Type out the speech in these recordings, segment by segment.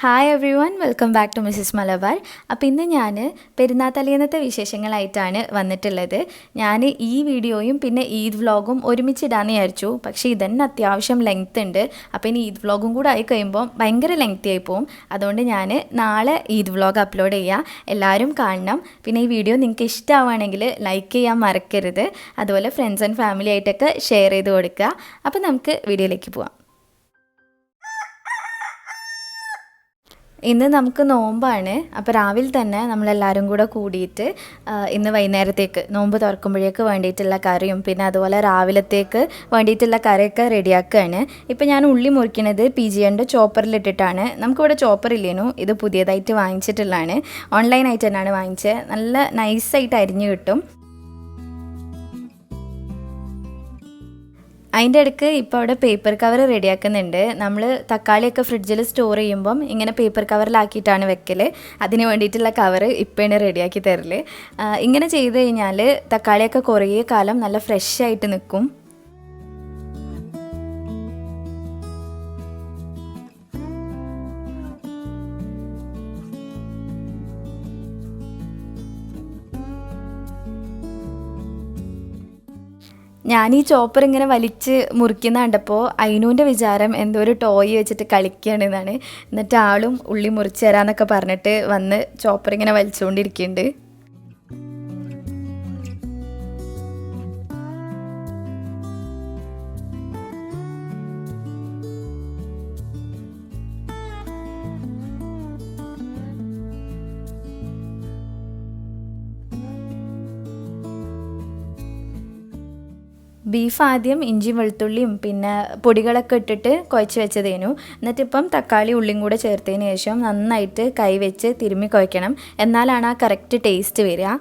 Hi everyone, welcome back to Mrs Malabar. അപ്പോൾ ഇന്ന് ഞാൻ പെരുന്നാൾ തലേന്നത്തെ വിശേഷങ്ങളായിട്ടാണ് വന്നിട്ടുള്ളത്. ഞാൻ ഈ വീഡിയോയും പിന്നെ ഈദ് വ്ളോഗും ഒരുമിച്ചിടാമെന്ന് വിചാരിച്ചു. പക്ഷേ ഇതന്നെ അത്യാവശ്യം ലെങ്ത് ഉണ്ട്. അപ്പോൾ ഇനി ഈദ് വ്ളോഗും കൂടെ ആയി കഴിയുമ്പോൾ ഭയങ്കര ലെങ്തി ആയി പോകും. അതുകൊണ്ട് ഞാൻ നാളെ ഈദ് വ്ളോഗ് അപ്ലോഡ് ചെയ്യാം. എല്ലാവരും കാണണം. പിന്നെ ഈ വീഡിയോ നിങ്ങൾക്ക് ഇഷ്ടമാവുകയാണെങ്കിൽ ലൈക്ക് ചെയ്യാൻ മറക്കരുത്. അതുപോലെ ഫ്രണ്ട്സ് ആൻഡ് ഫാമിലി ആയിട്ടൊക്കെ ഷെയർ ചെയ്ത് കൊടുക്കുക. അപ്പോൾ നമുക്ക് വീഡിയോയിലേക്ക് പോവാം. ഇന്ന് നമുക്ക് നോമ്പാണ്. അപ്പോൾ രാവിലെ തന്നെ നമ്മളെല്ലാവരും കൂടെ കൂടിയിട്ട് ഇന്ന് വൈകുന്നേരത്തേക്ക് നോമ്പ് തുറക്കുമ്പോഴേക്ക് വേണ്ടിയിട്ടുള്ള കറിയും പിന്നെ അതുപോലെ രാവിലത്തേക്ക് വേണ്ടിയിട്ടുള്ള കറിയൊക്കെ റെഡിയാക്കുകയാണ്. ഇപ്പോൾ ഞാൻ ഉള്ളി മുറിക്കുന്നത് PGൻ്റെ ചോപ്പറിലിട്ടിട്ടാണ്. നമുക്കിവിടെ ചോപ്പർ ഇല്ലേനു, ഇത് പുതിയതായിട്ട് വാങ്ങിച്ചിട്ടുള്ളതാണ്. ഓൺലൈനായിട്ട് തന്നെയാണ് വാങ്ങിച്ചത്. നല്ല നൈസായിട്ട് അരിഞ്ഞ് കിട്ടും. അതിൻ്റെ ഇടയ്ക്ക് ഇപ്പോൾ അവിടെ പേപ്പർ കവർ റെഡിയാക്കുന്നുണ്ട്. നമ്മൾ തക്കാളിയൊക്കെ ഫ്രിഡ്ജിൽ സ്റ്റോർ ചെയ്യുമ്പം ഇങ്ങനെ പേപ്പർ കവറിലാക്കിയിട്ടാണ് വെക്കൽ. അതിന് വേണ്ടിയിട്ടുള്ള കവർ ഇപ്പോഴാണ് റെഡിയാക്കി തരൽ. ഇങ്ങനെ ചെയ്ത് കഴിഞ്ഞാൽ തക്കാളിയൊക്കെ കുറേ കാലം നല്ല ഫ്രഷ് ആയിട്ട് നിൽക്കും. ഞാൻ ഈ ചോപ്പർ ഇങ്ങനെ വലിച്ച് മുറിക്കുന്ന കണ്ടപ്പോൾ അയിനൂൻ്റെ വിചാരം എന്തോ ഒരു ടോയ് വെച്ചിട്ട് കളിക്കുകയാണെന്നാണ്. എന്നിട്ട് ആളും ഉള്ളി മുറിച്ച് തരാമെന്നൊക്കെ പറഞ്ഞിട്ട് വന്ന് ചോപ്പർ ഇങ്ങനെ വലിച്ചുകൊണ്ടിരിക്കുന്നുണ്ട്. ബീഫ് ആദ്യം ഇഞ്ചിയും വെളുത്തുള്ളിയും പിന്നെ പൊടികളൊക്കെ ഇട്ടിട്ട് കുഴച്ച് വെച്ചതേനു. എന്നിട്ടിപ്പം തക്കാളി ഉള്ളിയും കൂടെ ചേർത്തതിന് ശേഷം നന്നായിട്ട് കൈ വെച്ച് തിരുമ്മി കുഴക്കണം. എന്നാലാണ് ആ കറക്റ്റ് ടേസ്റ്റ് വരിക.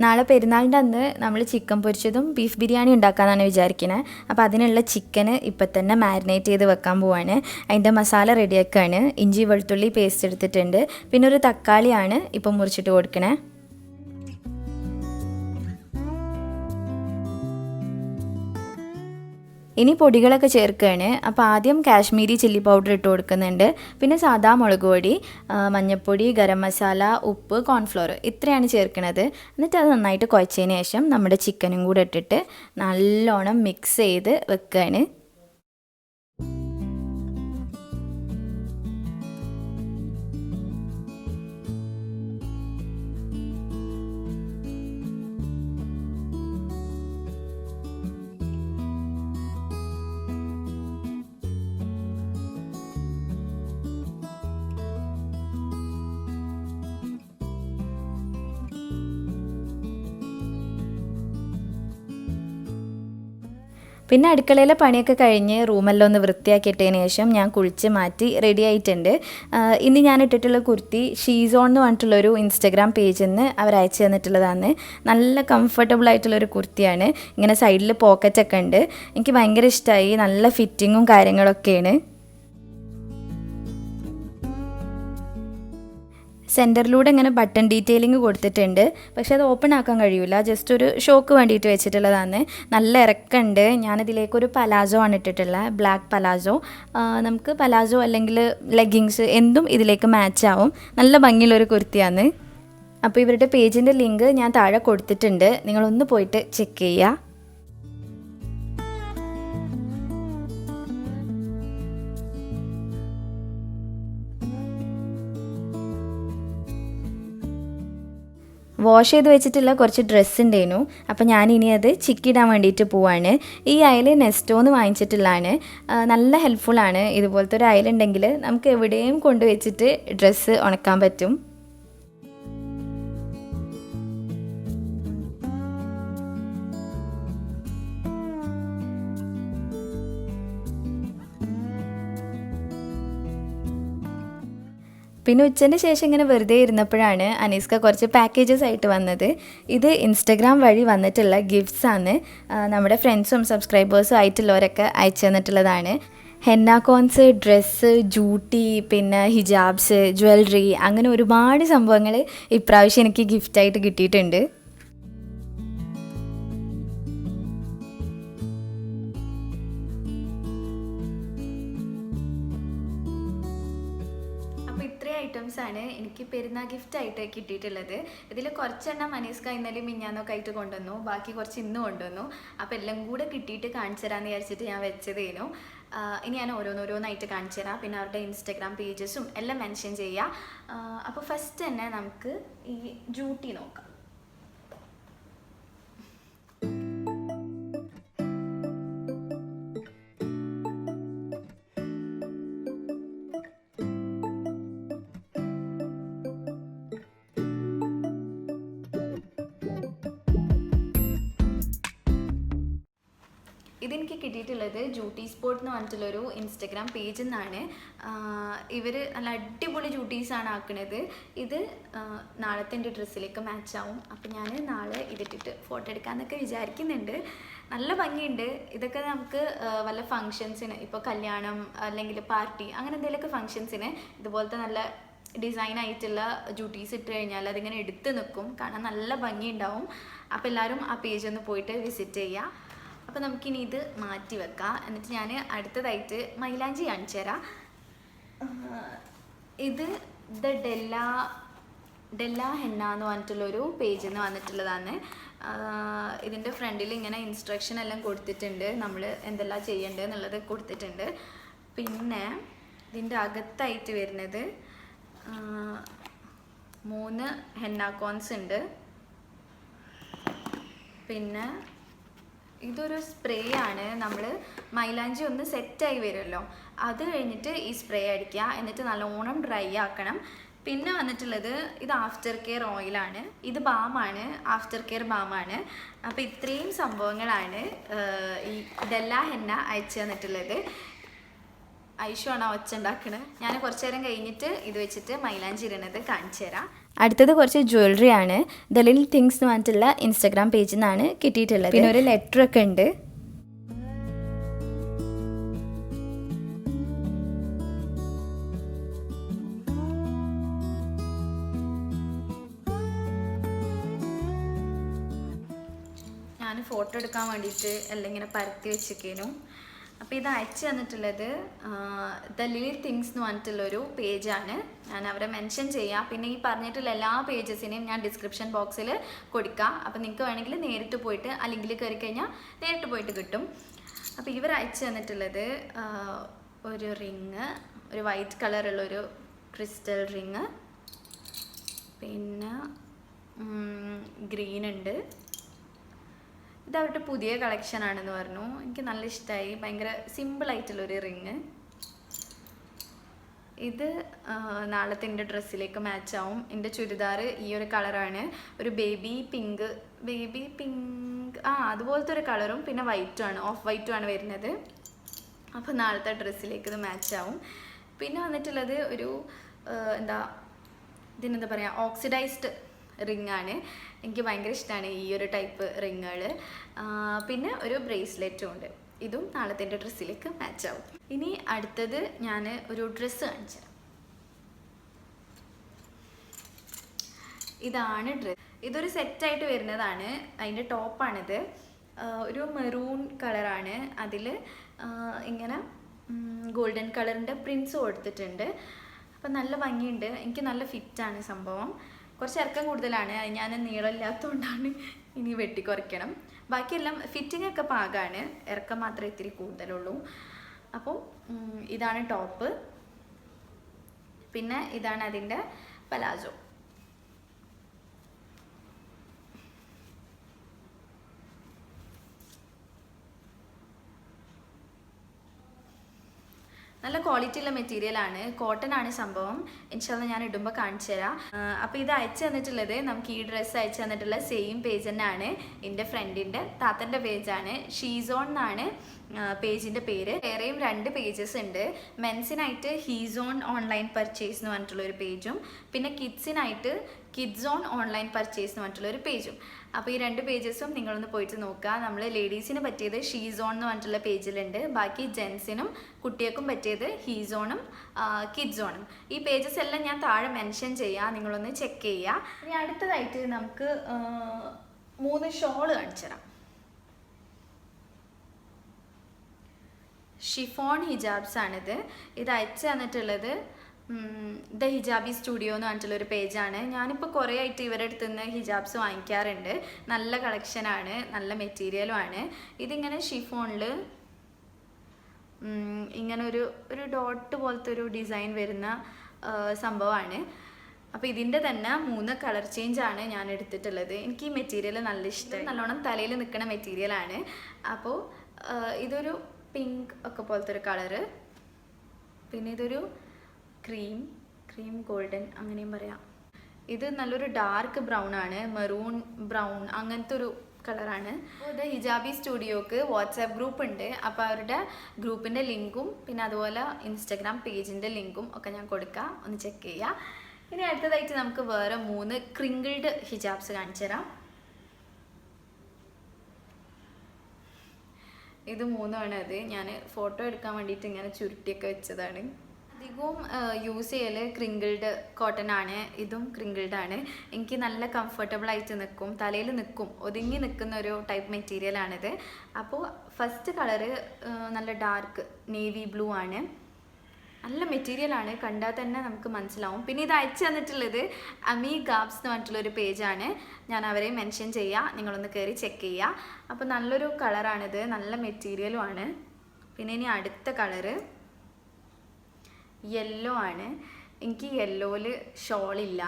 നാളെ പെരുന്നാളിൻ്റെ അന്ന് നമ്മൾ ചിക്കൻ പൊരിച്ചതും ബീഫ് ബിരിയാണി ഉണ്ടാക്കാമെന്നാണ് വിചാരിക്കുന്നത്. അപ്പോൾ അതിനുള്ള ചിക്കന് ഇപ്പം തന്നെ മാരിനേറ്റ് ചെയ്ത് വെക്കാൻ പോവാണ്. അതിൻ്റെ മസാല റെഡിയാക്കുകയാണ്. ഇഞ്ചി വെളുത്തുള്ളി പേസ്റ്റ് എടുത്തിട്ടുണ്ട്. പിന്നെ ഒരു തക്കാളിയാണ് ഇപ്പം മുറിച്ചിട്ട് കൊടുക്കണേ. ഇനി പൊടികളൊക്കെ ചേർക്കുകയാണ്. അപ്പോൾ ആദ്യം കാശ്മീരി ചില്ലി പൗഡർ ഇട്ട് കൊടുക്കുന്നുണ്ട്. പിന്നെ സാദാ മുളക് പൊടി, മഞ്ഞൾപ്പൊടി, ഗരം മസാല, ഉപ്പ്, കോൺഫ്ലോർ ഇത്രയാണ് ചേർക്കുന്നത്. എന്നിട്ട് അത് നന്നായിട്ട് കുഴച്ചതിന് ശേഷം നമ്മുടെ ചിക്കനും കൂടെ ഇട്ടിട്ട് നല്ലോണം മിക്സ് ചെയ്ത് വെക്കുകയാണ്. പിന്നെ അടുക്കളയിലെ പണിയൊക്കെ കഴിഞ്ഞ് റൂമെല്ലാം ഒന്ന് വൃത്തിയാക്കിയിട്ടതിന് ശേഷം ഞാൻ കുളിച്ച് മാറ്റി റെഡി ആയിട്ടുണ്ട്. ഇന്ന് ഞാൻ ഇട്ടിട്ടുള്ള കുർത്തി ഷീസോൺ എന്ന് പറഞ്ഞിട്ടുള്ളൊരു ഇൻസ്റ്റഗ്രാം പേജിൽ നിന്ന് അവർ അയച്ചു തന്നിട്ടുള്ളതാണ്. നല്ല കംഫർട്ടബിൾ ആയിട്ടുള്ളൊരു കുർത്തിയാണ്. ഇങ്ങനെ സൈഡിൽ പോക്കറ്റൊക്കെ ഉണ്ട്. എനിക്ക് ഭയങ്കര ഇഷ്ടമായി. നല്ല ഫിറ്റിങ്ങും കാര്യങ്ങളൊക്കെയാണ്. സെൻറ്ററിലൂടെ ഇങ്ങനെ ബട്ടൺ ഡീറ്റെയിലിംഗ് കൊടുത്തിട്ടുണ്ട്. പക്ഷെ അത് ഓപ്പൺ ആക്കാൻ കഴിയില്ല. ജസ്റ്റ് ഒരു ഷോക്ക് വേണ്ടിയിട്ട് വെച്ചിട്ടുള്ളതാണ്. നല്ല ഇറക്കമുണ്ട്. ഞാനതിലേക്കൊരു പലാസോ ആണ് ഇട്ടിട്ടുള്ളത്, ബ്ലാക്ക് പലാസോ. നമുക്ക് പലാസോ അല്ലെങ്കിൽ ലെഗിങ്സ് എന്തും ഇതിലേക്ക് മാച്ച് ആവും. നല്ല ഭംഗിയുള്ളൊരു കുർത്തിയാണ്. അപ്പോൾ ഇവരുടെ പേജിൻ്റെ ലിങ്ക് ഞാൻ താഴെ കൊടുത്തിട്ടുണ്ട്. നിങ്ങളൊന്ന് പോയിട്ട് ചെക്ക് ചെയ്യുക. വാഷ് ചെയ്ത് വെച്ചിട്ടുള്ള കുറച്ച് ഡ്രസ്സ് ഉണ്ടായിരുന്നു. അപ്പോൾ ഞാനിനി അത് ചിക്കിടാൻ വേണ്ടിയിട്ട് പോവാണ്. ഈ അയൽ നെസ്റ്റോന്ന് വാങ്ങിച്ചിട്ടുള്ളതാണ്. നല്ല ഹെൽപ്ഫുള്ളാണ്. ഇതുപോലത്തെ ഒരു അയലുണ്ടെങ്കിൽ നമുക്ക് എവിടെയും കൊണ്ടുവച്ചിട്ട് ഡ്രസ്സ് ഉണക്കാൻ പറ്റും. പിന്നെ ഉച്ചൻ്റെ ശേഷം ഇങ്ങനെ വെറുതെ ഇരുന്നപ്പോഴാണ് അനീസ്ക കുറച്ച് പാക്കേജസ് ആയിട്ട് വന്നത്. ഇത് ഇൻസ്റ്റഗ്രാം വഴി വന്നിട്ടുള്ള ഗിഫ്റ്റ്സാണ്. നമ്മുടെ ഫ്രണ്ട്സും സബ്സ്ക്രൈബേഴ്സും ആയിട്ടുള്ളവരൊക്കെ അയച്ചു തന്നിട്ടുള്ളതാണ്. ഹെന്ന കോൺസ്, ഡ്രസ്സ്, ജൂട്ടി, പിന്നെ ഹിജാബ്സ്, ജ്വല്ലറി, അങ്ങനെ ഒരുപാട് സംഭവങ്ങൾ ഇപ്രാവശ്യം എനിക്ക് ഗിഫ്റ്റായിട്ട് കിട്ടിയിട്ടുണ്ട്. ഇത്രയും ഐറ്റംസാണ് എനിക്ക് പെരുന്നാൾ ഗിഫ്റ്റായിട്ട് കിട്ടിയിട്ടുള്ളത്. ഇതിൽ കുറച്ചെണ്ണം മനീസ്ക ഇന്നലെ മിഞ്ഞാന്നൊക്കെ ആയിട്ട് കൊണ്ടുവന്നു, ബാക്കി കുറച്ച് ഇന്ന് കൊണ്ടുവന്നു. അപ്പോൾ എല്ലാം കൂടെ കിട്ടിയിട്ട് കാണിച്ചു തരാമെന്ന് വിചാരിച്ചിട്ട് ഞാൻ വെച്ചതേനു. ഇനി ഞാൻ ഓരോന്നായിട്ട് കാണിച്ചു തരാം. പിന്നെ അവരുടെ ഇൻസ്റ്റാഗ്രാം പേജസും എല്ലാം മെൻഷൻ ചെയ്യാം. അപ്പോൾ ഫസ്റ്റ് തന്നെ നമുക്ക് ഈ ജൂട്ടി നോക്കാം. ഇതെനിക്ക് കിട്ടിയിട്ടുള്ളത് ജൂട്ടി സ്പോട്ട് എന്ന് പറഞ്ഞിട്ടുള്ളൊരു ഇൻസ്റ്റഗ്രാം പേജിൽ നിന്നാണ്. ഇവർ നല്ല അടിപൊളി ജൂട്ടീസാണ് ആക്കുന്നത്. ഇത് നാളത്തെ എൻ്റെ ഡ്രസ്സിലേക്ക് മാച്ചാവും. അപ്പോൾ ഞാൻ നാളെ ഇതിട്ടിട്ട് ഫോട്ടോ എടുക്കാമെന്നൊക്കെ വിചാരിക്കുന്നുണ്ട്. നല്ല ഭംഗിയുണ്ട്. ഇതൊക്കെ നമുക്ക് വല്ല ഫങ്ഷൻസിന്, ഇപ്പോൾ കല്യാണം അല്ലെങ്കിൽ പാർട്ടി അങ്ങനെ എന്തെങ്കിലുമൊക്കെ ഫങ്ഷൻസിന് ഇതുപോലത്തെ നല്ല ഡിസൈൻ ആയിട്ടുള്ള ജൂട്ടീസ് ഇട്ട് കഴിഞ്ഞാൽ അതിങ്ങനെ എടുത്ത് നിൽക്കും, കാണാൻ നല്ല ഭംഗിയുണ്ടാവും. അപ്പോൾ എല്ലാവരും ആ പേജ് ഒന്ന് പോയിട്ട് വിസിറ്റ് ചെയ്യുക. അപ്പോൾ നമുക്കിനി ഇത് മാറ്റി വെക്കാം. എന്നിട്ട് ഞാൻ അടുത്തതായിട്ട് മൈലാഞ്ചി കാണിച്ചു തരാം. ഇത് ഡെല്ല ഹെന്ന എന്ന് പറഞ്ഞിട്ടുള്ളൊരു പേജിൽ നിന്ന് വന്നിട്ടുള്ളതാണ്. ഇതിൻ്റെ ഫ്രണ്ടിൽ ഇങ്ങനെ ഇൻസ്ട്രക്ഷൻ എല്ലാം കൊടുത്തിട്ടുണ്ട്, നമ്മൾ എന്തെല്ലാം ചെയ്യേണ്ടത് എന്നുള്ളത് കൊടുത്തിട്ടുണ്ട്. പിന്നെ ഇതിൻ്റെ അകത്തായിട്ട് വരുന്നത് 3 ഹെന്ന കോൺസ് ഉണ്ട്. പിന്നെ ഇതൊരു സ്പ്രേ ആണ്. നമ്മൾ മൈലാഞ്ചി ഒന്ന് സെറ്റായി വരുമല്ലോ, അത് കഴിഞ്ഞിട്ട് ഈ സ്പ്രേ അടിക്കുക, എന്നിട്ട് നല്ലോണം ഡ്രൈ ആക്കണം. പിന്നെ വന്നിട്ടുള്ളത് ഇത് ആഫ്റ്റർ കെയർ ഓയിലാണ്. ഇത് ബാമാണ്, ആഫ്റ്റർ കെയർ ബാമാണ്. അപ്പോൾ ഇത്രയും സംഭവങ്ങളാണ് ഈ ഡെല്ല ഹെന്ന അയച്ചു തന്നിട്ടുള്ളത്. ഐഷു ആണ് ഒച്ച ഉണ്ടാക്കുന്നത്. ഞാൻ കുറച്ചു നേരം കഴിഞ്ഞിട്ട് ഇത് വെച്ചിട്ട് മൈലാഞ്ചി ഇടുന്നത് കാണിച്ചു തരാം. അടുത്തത് കുറച്ച് ജ്വല്ലറി ആണ്. ദ ലിറ്റിൽ തിങ്സ് എന്ന് പറഞ്ഞിട്ടുള്ള ഇൻസ്റ്റാഗ്രാം പേജിൽ നിന്നാണ് കിട്ടിയിട്ടുള്ളത്. പിന്നെ ഒരു ലെറ്ററൊക്കെ ഉണ്ട്. ഞാൻ ഫോട്ടോ എടുക്കാൻ വേണ്ടിയിട്ട് എല്ലാം ഇങ്ങനെ പരത്തി വെച്ചിരിക്കുന്നു. അപ്പോൾ ഇത് അയച്ചു തന്നിട്ടുള്ളത് ദ ലിറ്റിൽ തിങ്സ് എന്ന് പറഞ്ഞിട്ടുള്ളൊരു പേജാണ്. ഞാൻ അവരെ മെൻഷൻ ചെയ്യാം. പിന്നെ ഈ പറഞ്ഞിട്ടുള്ള എല്ലാ പേജസിനെയും ഞാൻ ഡിസ്ക്രിപ്ഷൻ ബോക്സിൽ കൊടുക്കാം. അപ്പോൾ നിങ്ങൾക്ക് വേണമെങ്കിൽ നേരിട്ട് പോയിട്ട് ആ ലിങ്കിൽ കയറി കഴിഞ്ഞാൽ നേരിട്ട് പോയിട്ട് കിട്ടും. അപ്പോൾ ഇവർ അയച്ചു തന്നിട്ടുള്ളത് ഒരു റിങ്, ഒരു വൈറ്റ് കളറുള്ളൊരു ക്രിസ്റ്റൽ റിങ്, പിന്നെ ഗ്രീൻ ഉണ്ട്. ഇത് അവരുടെ പുതിയ കളക്ഷൻ ആണെന്ന് പറഞ്ഞു. എനിക്ക് നല്ല ഇഷ്ടമായി. ഭയങ്കര സിമ്പിളായിട്ടുള്ളൊരു റിങ്. ഇത് നാളത്തെ എൻ്റെ ഡ്രസ്സിലേക്ക് മാച്ചാവും. എൻ്റെ ചുരിദാർ ഈ ഒരു കളറാണ്, ഒരു ബേബി പിങ്ക് അതുപോലത്തെ ഒരു കളറും പിന്നെ വൈറ്റുമാണ്, ഓഫ് വൈറ്റുമാണ് വരുന്നത്. അപ്പോൾ നാളത്തെ ഡ്രസ്സിലേക്ക് ഇത് മാച്ചാവും. പിന്നെ വന്നിട്ടുള്ളത് ഒരു ഇതിനെന്താ പറയുക, ഓക്സിഡൈസ്ഡ് റിംഗ് ആണ്. എനിക്ക് ഭയങ്കര ഇഷ്ടമാണ് ഈ ഒരു ടൈപ്പ് റിങ്ങുകൾ. പിന്നെ ഒരു ബ്രേസ്ലെറ്റും ഉണ്ട്. ഇതും നാളത്തെ എൻ്റെ ഡ്രസ്സിലേക്ക് മാച്ചാവും. ഇനി അടുത്തത് ഞാൻ ഒരു ഡ്രസ്സ് കാണിച്ചു തരാം. ഇതാണ് ഡ്രസ്സ്. ഇതൊരു സെറ്റായിട്ട് വരുന്നതാണ്. അതിൻ്റെ ടോപ്പാണിത്. ഒരു മെറൂൺ കളറാണ്. അതിൽ ഇങ്ങനെ ഗോൾഡൻ കളറിൻ്റെ പ്രിൻസ് കൊടുത്തിട്ടുണ്ട്. അപ്പം നല്ല ഭംഗിയുണ്ട്. എനിക്ക് നല്ല ഫിറ്റാണ് സംഭവം. കുറച്ച് ഇറക്കം കൂടുതലാണ്, ഞാൻ നീളമില്ലാത്തതുകൊണ്ടാണ് ഇനി വെട്ടിക്കുറയ്ക്കണം. ബാക്കിയെല്ലാം ഫിറ്റിംഗ് ഒക്കെ പാകമാണ്, ഇറക്കം മാത്രമേ ഇത്തിരി കൂടുതലുള്ളൂ. അപ്പോൾ ഇതാണ് ടോപ്പ്. പിന്നെ ഇതാണ് അതിൻ്റെ പലാസോ. നല്ല ക്വാളിറ്റിയുള്ള മെറ്റീരിയലാണ്, കോട്ടൺ ആണ് സംഭവം. ഇൻഷാല്ലാ ഞാൻ ഇടുമ്പോൾ കാണിച്ചു തരാം. അപ്പോൾ ഇത് അയച്ചു തന്നിട്ടുള്ളത്, നമുക്ക് ഈ ഡ്രസ്സ് അയച്ചു തന്നിട്ടുള്ള സെയിം പേജ് തന്നെയാണ്. എൻ്റെ ഫ്രണ്ടിൻ്റെ താത്തൻ്റെ പേജാണ്. ഷീസോൺ എന്നാണ് പേജിൻ്റെ പേര്. വേറെയും 2 പേജസ് ഉണ്ട്. മെൻസിനായിട്ട് ഹീസോൺ ഓൺലൈൻ പർച്ചേസ് എന്ന് പറഞ്ഞിട്ടുള്ളൊരു പേജും പിന്നെ കിഡ്സിനായിട്ട് കിഡ്സ് ഓൺ ഓൺലൈൻ പർച്ചേസ് എന്ന് പറഞ്ഞിട്ടുള്ളൊരു പേജും. അപ്പോൾ ഈ 2 പേജസും നിങ്ങളൊന്ന് പോയിട്ട് നോക്കുക. നമ്മൾ ലേഡീസിന് പറ്റിയത് ഷീസോൺ എന്ന് പറഞ്ഞിട്ടുള്ള പേജിലുണ്ട്. ബാക്കി ജെൻസിനും കുട്ടികൾക്കും പറ്റിയത് ഹീസോണും കിഡ്സോണും. ഈ പേജസ് എല്ലാം ഞാൻ താഴെ മെൻഷൻ ചെയ്യാം, നിങ്ങളൊന്ന് ചെക്ക് ചെയ്യുക. ഇനി അടുത്തതായിട്ട് നമുക്ക് 3 ഷോള് കാണിച്ചു തരാം. ഷിഫോൺ ഹിജാബ്സ് ആണിത്. ഇത് അയച്ചു തന്നിട്ടുള്ളത് ദ ഹിജാബി സ്റ്റുഡിയോ എന്ന് പറഞ്ഞിട്ടുള്ളൊരു പേജാണ്. ഞാനിപ്പോൾ കുറേ ആയിട്ട് ഇവരുടെ അടുത്ത് നിന്ന് ഹിജാബ്സ് വാങ്ങിക്കാറുണ്ട്. നല്ല കളക്ഷനാണ്, നല്ല മെറ്റീരിയലും ആണ്. ഇതിങ്ങനെ ഷിഫോണിൽ ഇങ്ങനെ ഒരു ഡോട്ട് പോലത്തെ ഒരു ഡിസൈൻ വരുന്ന സംഭവമാണ്. അപ്പോൾ ഇതിൻ്റെ തന്നെ 3 കളർ ചേഞ്ചാണ് ഞാൻ എടുത്തിട്ടുള്ളത്. എനിക്ക് ഈ മെറ്റീരിയൽ നല്ല ഇഷ്ടം, നല്ലോണം തലയിൽ നിൽക്കുന്ന മെറ്റീരിയലാണ്. അപ്പോൾ ഇതൊരു പിങ്ക് ഒക്കെ പോലത്തെ ഒരു കളറ്, പിന്നെ ഇതൊരു ക്രീം ഗോൾഡൻ അങ്ങനെയും പറയാം. ഇത് നല്ലൊരു ഡാർക്ക് ബ്രൗൺ ആണ്, മെറൂൺ ബ്രൗൺ അങ്ങനത്തെ ഒരു കളറാണ്. അപ്പോൾ ഇത് ഹിജാബി സ്റ്റുഡിയോക്ക് വാട്സാപ്പ് ഗ്രൂപ്പ് ഉണ്ട്. അപ്പോൾ അവരുടെ ഗ്രൂപ്പിൻ്റെ ലിങ്കും പിന്നെ അതുപോലെ ഇൻസ്റ്റഗ്രാം പേജിൻ്റെ ലിങ്കും ഒക്കെ ഞാൻ കൊടുക്കാം, ഒന്ന് ചെക്ക് ചെയ്യുക. ഇനി അടുത്തതായിട്ട് നമുക്ക് വേറെ 3 ക്രിങ്കിൾഡ് ഹിജാബ്സ് കാണിച്ചു തരാം. ഇത് 3 അത് ഞാൻ ഫോട്ടോ എടുക്കാൻ വേണ്ടിയിട്ട് ഇങ്ങനെ ചുരുട്ടിയൊക്കെ വെച്ചതാണ്. അധികവും യൂസ് ചെയ്യൽ ക്രിങ്കിൾഡ് കോട്ടൺ ആണ്. ഇതും ക്രിങ്കിൾഡ് ആണ്. എനിക്ക് നല്ല കംഫർട്ടബിൾ ആയിട്ട് നിൽക്കും, തലയിൽ നിൽക്കും, ഒതുങ്ങി നിൽക്കുന്ന ഒരു ടൈപ്പ് മെറ്റീരിയലാണിത്. അപ്പോൾ ഫസ്റ്റ് കളറ് നല്ല ഡാർക്ക് നേവി ബ്ലൂ ആണ്. നല്ല മെറ്റീരിയലാണ്, കണ്ടാൽ തന്നെ നമുക്ക് മനസ്സിലാവും. പിന്നെ ഇത് അയച്ചു തന്നിട്ടുള്ളത് അമി ഗാബ്സ് എന്ന് പറഞ്ഞിട്ടുള്ളൊരു പേജാണ്. ഞാൻ അവരെ മെൻഷൻ ചെയ്യാം, നിങ്ങളൊന്ന് കയറി ചെക്ക് ചെയ്യുക. അപ്പോൾ നല്ലൊരു കളറാണിത്, നല്ല മെറ്റീരിയലും ആണ്. പിന്നെ ഇനി അടുത്ത കളറ് യെല്ലോ ആണ്. എനിക്ക് യെല്ലോയിൽ ഷോളില്ല,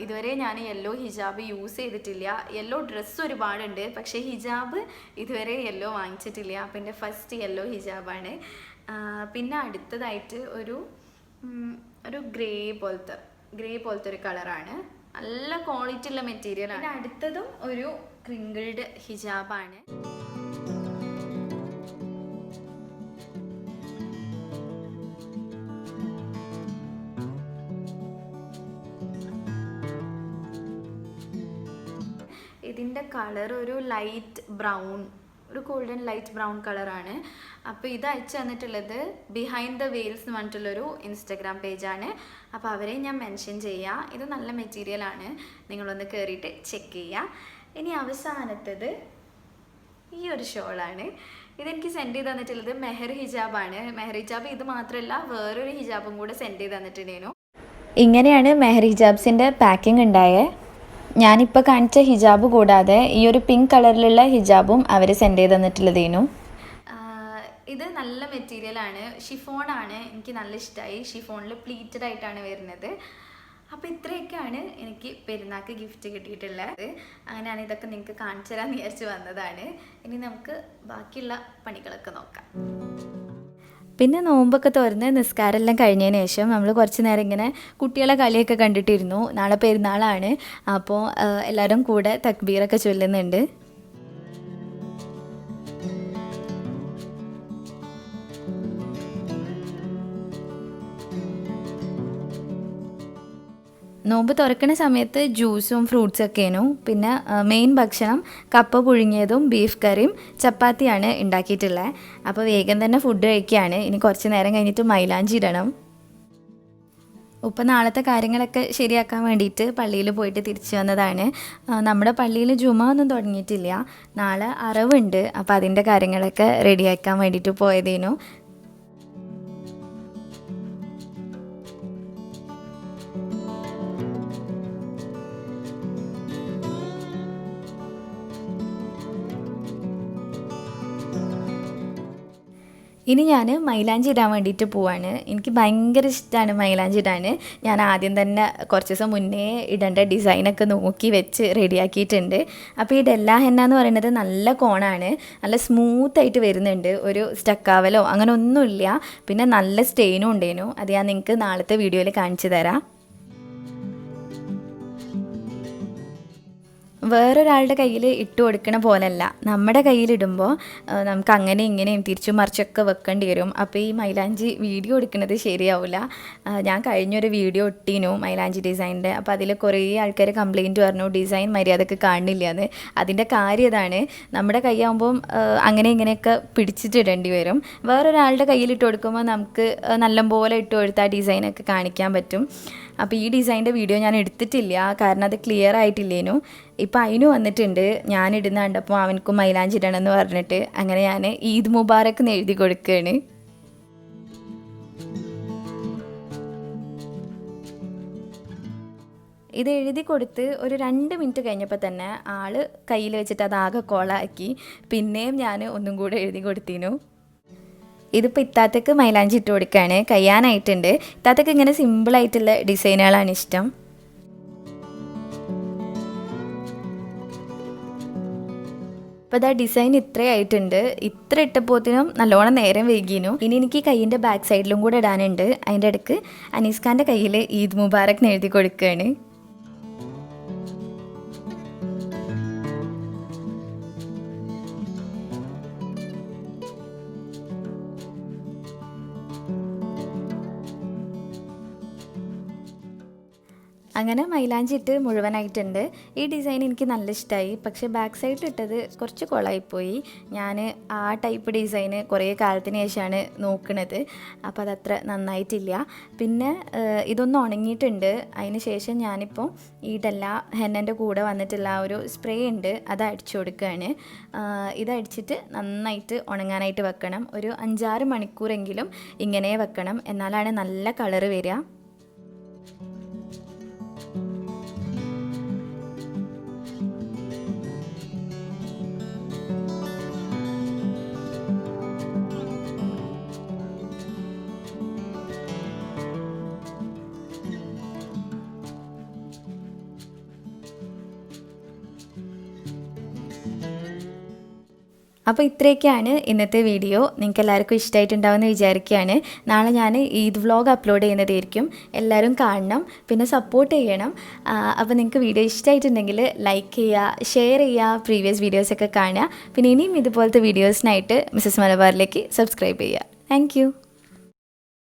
ഇതുവരെ ഞാൻ യെല്ലോ ഹിജാബ് യൂസ് ചെയ്തിട്ടില്ല. യെല്ലോ ഡ്രസ്സ് ഒരുപാടുണ്ട്, പക്ഷേ ഹിജാബ് ഇതുവരെ യെല്ലോ വാങ്ങിച്ചിട്ടില്ല. അപ്പോൾ എൻ്റെ ഫസ്റ്റ് യെല്ലോ ഹിജാബാണ്. പിന്നെ അടുത്തതായിട്ട് ഒരു ഗ്രേ പോലത്തെ ഒരു കളറാണ്. നല്ല ക്വാളിറ്റി ഉള്ള മെറ്റീരിയലാണ്. അടുത്തതും ഒരു ക്രിങ്കിൾഡ് ഹിജാബാണ്. ഇതിൻ്റെ കളർ ഒരു ലൈറ്റ് ബ്രൗൺ, ഒരു ഗോൾഡൻ ലൈറ്റ് ബ്രൗൺ കളറാണ്. അപ്പോൾ ഇത് അയച്ചു തന്നിട്ടുള്ളത് ബിഹൈൻഡ് ദ വെയിൽസ് എന്ന് പറഞ്ഞിട്ടുള്ളൊരു ഇൻസ്റ്റഗ്രാം പേജാണ്. അപ്പോൾ അവരെ ഞാൻ മെൻഷൻ ചെയ്യാം. ഇത് നല്ല മെറ്റീരിയലാണ്, നിങ്ങളൊന്ന് കയറിയിട്ട് ചെക്ക് ചെയ്യുക. ഇനി അവസാനത്തത് ഈ ഒരു ഷോളാണ്. ഇതെനിക്ക് സെൻഡ് ചെയ്ത് തന്നിട്ടുള്ളത് മെഹർ ഹിജാബാണ്. മെഹർ ഹിജാബ് ഇത് മാത്രമല്ല വേറൊരു ഹിജാബും കൂടെ സെൻഡ് ചെയ്ത് തന്നിട്ടുണ്ടായിരുന്നു. ഇങ്ങനെയാണ് മെഹർ ഹിജാബ്സിൻ്റെ പാക്കിംഗ് ഉണ്ടായത്. ഞാനിപ്പോൾ കാണിച്ച ഹിജാബ് കൂടാതെ ഈ ഒരു പിങ്ക് കളറിലുള്ള ഹിജാബും അവർ സെൻഡ് ചെയ്ത് തന്നിട്ടുള്ളതേനു. ഇത് നല്ല മെറ്റീരിയലാണ്, ഷിഫോണാണ്. എനിക്ക് നല്ല ഇഷ്ടമായി. ഷിഫോണിൽ പ്ലീറ്റഡ് ആയിട്ടാണ് വരുന്നത്. അപ്പോൾ ഇത്രയൊക്കെയാണ് എനിക്ക് പെരുന്നാൾക്ക് ഗിഫ്റ്റ് കിട്ടിയിട്ടുള്ളത്. അങ്ങനെയാണ് ഇതൊക്കെ നിങ്ങൾക്ക് കാണിച്ചു തരാമെന്ന് വിചാരിച്ച് വന്നതാണ്. ഇനി നമുക്ക് ബാക്കിയുള്ള പണികളൊക്കെ നോക്കാം. പിന്നെ നോമ്പൊക്കെ തുറന്ന് നിസ്കാരമെല്ലാം കഴിഞ്ഞതിന് ശേഷം നമ്മൾ കുറച്ച് നേരം ഇങ്ങനെ കുട്ടികളെ കളിയൊക്കെ കണ്ടിട്ടിരുന്നു. നാളെ പെരുന്നാളാണ്, അപ്പോൾ എല്ലാവരും കൂടെ തക്ബീറൊക്കെ ചൊല്ലുന്നുണ്ട്. നോമ്പ് തുറക്കുന്ന സമയത്ത് ജ്യൂസും ഫ്രൂട്ട്സൊക്കെയായിരുന്നു. പിന്നെ മെയിൻ ഭക്ഷണം കപ്പ പുഴുങ്ങിയതും ബീഫ് കറിയും ചപ്പാത്തിയാണ് ഉണ്ടാക്കിയിട്ടുള്ളത്. അപ്പോൾ വേഗം തന്നെ ഫുഡ് കഴിക്കുകയാണ്. ഇനി കുറച്ച് നേരം കഴിഞ്ഞിട്ട് മൈലാഞ്ചി ഇടണം. നാളത്തെ കാര്യങ്ങളൊക്കെ ശരിയാക്കാൻ വേണ്ടിയിട്ട് പള്ളിയിൽ പോയിട്ട് തിരിച്ചു വന്നതാണ്. നമ്മുടെ പള്ളിയിൽ ജുമ ഒന്നും തുടങ്ങിയിട്ടില്ല, നാളെ അറവുണ്ട്. അപ്പോൾ അതിൻ്റെ കാര്യങ്ങളൊക്കെ റെഡിയാക്കാൻ വേണ്ടിയിട്ട് പോയതേനു. ഇനി ഞാൻ മൈലാഞ്ചി ഇടാൻ വേണ്ടിയിട്ട് പോവാണ്. എനിക്ക് ഭയങ്കര ഇഷ്ടമാണ് മൈലാഞ്ചി ഇടാൻ. ഞാൻ ആദ്യം തന്നെ കുറച്ച് ദിവസം മുന്നേ ഇടേണ്ട ഡിസൈനൊക്കെ നോക്കി വെച്ച് റെഡിയാക്കിയിട്ടുണ്ട്. അപ്പോൾ ഈ ഡെല്ലാ ഹെന്ന എന്ന് പറയുന്നത് നല്ല കോണാണ്, നല്ല സ്മൂത്തായിട്ട് വരുന്നുണ്ട്, ഒരു സ്റ്റക്കാവലോ അങ്ങനെ ഒന്നുമില്ല. പിന്നെ നല്ല സ്റ്റെയിനും ഉണ്ടേനു, അത് ഞാൻ നിങ്ങൾക്ക് നാളത്തെ വീഡിയോയിൽ കാണിച്ചു തരാം. വേറൊരാളുടെ കയ്യിൽ ഇട്ട് കൊടുക്കണ പോലല്ല, നമ്മുടെ കയ്യിലിടുമ്പോൾ നമുക്ക് അങ്ങനെ ഇങ്ങനെയും തിരിച്ചും മറിച്ചൊക്കെ വെക്കേണ്ടി വരും. അപ്പോൾ ഈ മൈലാഞ്ചി വീഡിയോ എടുക്കുന്നത് ശരിയാവില്ല. ഞാൻ കഴിഞ്ഞൊരു വീഡിയോ ഇട്ടീനു മൈലാഞ്ചി ഡിസൈനിൻ്റെ. അപ്പോൾ അതിൽ കുറേ ആൾക്കാർ കംപ്ലയിൻറ്റ് പറഞ്ഞു ഡിസൈൻ മര്യാദക്ക് കാണില്ല എന്ന്. അതിൻ്റെ കാര്യം ഇതാണ്, നമ്മുടെ കൈയാകുമ്പം അങ്ങനെ ഇങ്ങനെയൊക്കെ പിടിച്ചിട്ടിടേണ്ടി വരും. വേറൊരാളുടെ കയ്യിലിട്ട് കൊടുക്കുമ്പോൾ നമുക്ക് നല്ലപോലെ ഇട്ട് കൊടുത്താൽ ഡിസൈനൊക്കെ കാണിക്കാൻ പറ്റും. അപ്പോൾ ഈ ഡിസൈൻ്റെ വീഡിയോ ഞാൻ എടുത്തിട്ടില്ല, കാരണം അത് ക്ലിയർ ആയിട്ടില്ലേനു. ഇപ്പം അതിന് വന്നിട്ടുണ്ട്, ഞാനിടുന്ന കണ്ടപ്പോൾ അവനക്കും മൈലാഞ്ചി ഇടണമെന്ന് പറഞ്ഞിട്ട് അങ്ങനെ ഞാൻ ഈദ് മുബാറക്ക് എഴുതി കൊടുക്കുകയാണ്. ഇത് എഴുതി കൊടുത്ത് ഒരു 2 മിനിറ്റ് കഴിഞ്ഞപ്പോൾ തന്നെ ആൾ കയ്യിൽ വെച്ചിട്ട് അതാകെ കോളാക്കി. പിന്നെയും ഞാൻ ഒന്നും കൂടെ എഴുതി കൊടുത്തിനു. ഇതിപ്പോൾ ഇത്താത്തക്ക് മൈലാഞ്ചി ഇട്ട് കൊടുക്കുകയാണ്, കഴിയാനായിട്ടുണ്ട്. ഇത്താത്തക്ക് ഇങ്ങനെ സിമ്പിളായിട്ടുള്ള ഡിസൈനുകളാണ് ഇഷ്ടം. അപ്പോൾ ഇതാ ഡിസൈൻ ഇത്രയായിട്ടുണ്ട്. ഇത്ര ഇട്ടപ്പോഴത്തേനും നല്ലോണം നേരം വൈകിനു. ഇനി എനിക്ക് കയ്യിൻ്റെ ബാക്ക് സൈഡിലും കൂടെ ഇടാനുണ്ട്. അതിൻ്റെ ഇടയ്ക്ക് അനീസ്ഖാൻ്റെ കയ്യിൽ ഈദ് മുബാറക് എഴുതി കൊടുക്കുകയാണ്. അങ്ങനെ മൈലാഞ്ചി ഇട്ട് മുഴുവനായിട്ടുണ്ട്. ഈ ഡിസൈൻ എനിക്ക് നല്ല ഇഷ്ടമായി. പക്ഷേ ബാക്ക് സൈഡിലിട്ടത് കുറച്ച് കൊളായിപ്പോയി. ഞാൻ ആ ടൈപ്പ് ഡിസൈന് കുറേ കാലത്തിന് ശേഷമാണ് നോക്കുന്നത്. അപ്പോൾ അതത്ര നന്നായിട്ടില്ല. പിന്നെ ഇതൊന്ന് ഉണങ്ങിയിട്ടുണ്ട്. അതിന് ശേഷം ഞാനിപ്പോൾ ഈടല്ല ഹെന്നൻ്റെ കൂടെ വന്നിട്ടുള്ള ആ ഒരു സ്പ്രേ ഉണ്ട്, അത് അടിച്ചു കൊടുക്കുകയാണ്. ഇതടിച്ചിട്ട് നന്നായിട്ട് ഉണങ്ങാനായിട്ട് വെക്കണം. ഒരു 5-6 മണിക്കൂറെങ്കിലും ഇങ്ങനെ വെക്കണം, എന്നാലാണ് നല്ല കളറ് വരിക. അപ്പോൾ ഇത്രയൊക്കെയാണ് ഇന്നത്തെ വീഡിയോ. നിങ്ങൾക്ക് എല്ലാവർക്കും ഇഷ്ടമായിട്ടുണ്ടാവുമെന്ന് വിചാരിക്കുകയാണ്. നാളെ ഞാൻ ഈദ് വ്ലോഗ് അപ്ലോഡ് ചെയ്യുന്നതായിരിക്കും. എല്ലാവരും കാണണം, പിന്നെ സപ്പോർട്ട് ചെയ്യണം. അപ്പോൾ നിങ്ങൾക്ക് വീഡിയോ ഇഷ്ടമായിട്ടുണ്ടെങ്കിൽ ലൈക്ക് ചെയ്യുക, ഷെയർ ചെയ്യുക, പ്രീവിയസ് വീഡിയോസൊക്കെ കാണുക. പിന്നെ ഇനിയും ഇതുപോലത്തെ വീഡിയോസിനായിട്ട് മിസ്സസ് മലബാറിലേക്ക് സബ്സ്ക്രൈബ് ചെയ്യുക. താങ്ക്